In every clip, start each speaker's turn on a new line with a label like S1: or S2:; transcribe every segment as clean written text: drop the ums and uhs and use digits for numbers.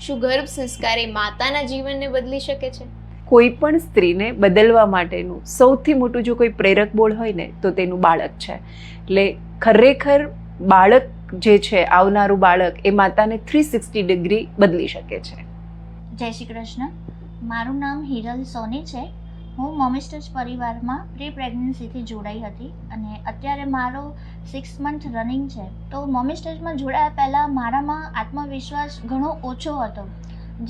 S1: શું ગર્ભ સંસ્કાર એ માતાના જીવનને બદલી શકે છે?
S2: કોઈ પણ સ્ત્રીને બદલવા માટેનું સૌથી મોટું જો કોઈ પ્રેરક બળ હોય ને તો તેનું બાળક છે. એટલે ખરેખર બાળક જે છે, આવનારું બાળક એ માતાને 360 ડિગ્રી બદલી શકે છે.
S3: જય શ્રી કૃષ્ણ. મારું નામ હિરલ સોની છે. હું મમ્મીઝ ટચ પરિવારમાં પ્રી પ્રેગ્નન્સીથી જોડાઈ હતી અને અત્યારે મારો 6 મંથ રનિંગ છે. તો મમ્મીઝ ટચમાં જોડાયા પહેલાં મારામાં આત્મવિશ્વાસ ઘણો ઓછો હતો.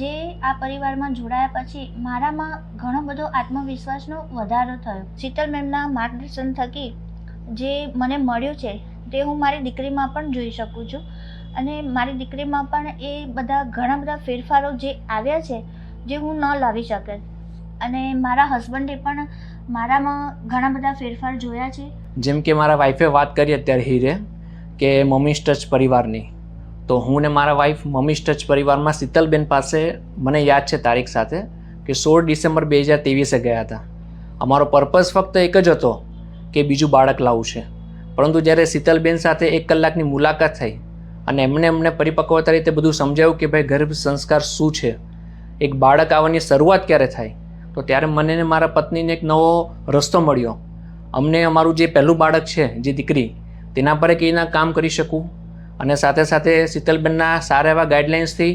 S3: જે આ પરિવારમાં જોડાયા પછી મારામાં ઘણો બધો આત્મવિશ્વાસનો વધારો થયો. શીતલ મેમના માર્ગદર્શન થકી જે મને મળ્યું છે તે હું મારી દીકરીમાં પણ જોઈ શકું છું અને મારી દીકરીમાં પણ એ બધા ઘણા બધા ફેરફારો જે આવ્યા છે જે હું ન લાવી શકે અને મારા હસબન્ડે પણ મારામાં ઘણા બધા ફેરફાર જોયા છે.
S4: જેમ કે મારા વાઈફે વાત કરી અત્યારે હીરે કે મમ્મીઝ ટચ પરિવારની, તો હું ને મારા વાઈફ મમ્મીઝ ટચ પરિવારમાં શીતલબેન પાસે મને યાદ છે તારીખ સાથે કે 16 ડિસેમ્બર 2023 ગયા હતા. અમારો પર્પઝ ફક્ત એક જ હતો કે બીજું બાળક લાવવું છે. પરંતુ જ્યારે શીતલબેન સાથે 1 કલાકની મુલાકાત થઈ અને અમને પરિપક્વતા રીતે બધું સમજાવ્યું કે ભાઈ ગર્ભ સંસ્કાર શું છે, એક બાળક આવવાની શરૂઆત ક્યારે થાય, તો ત્યારે મને ને મારા પત્નીને એક નવો રસ્તો મળ્યો. અમને અમારું જે પહેલું બાળક છે, જે દીકરી, તેના પર એક એના કામ કરી શકું અને સાથે સાથે શીતલબેનના સારા એવા ગાઈડલાઇન્સથી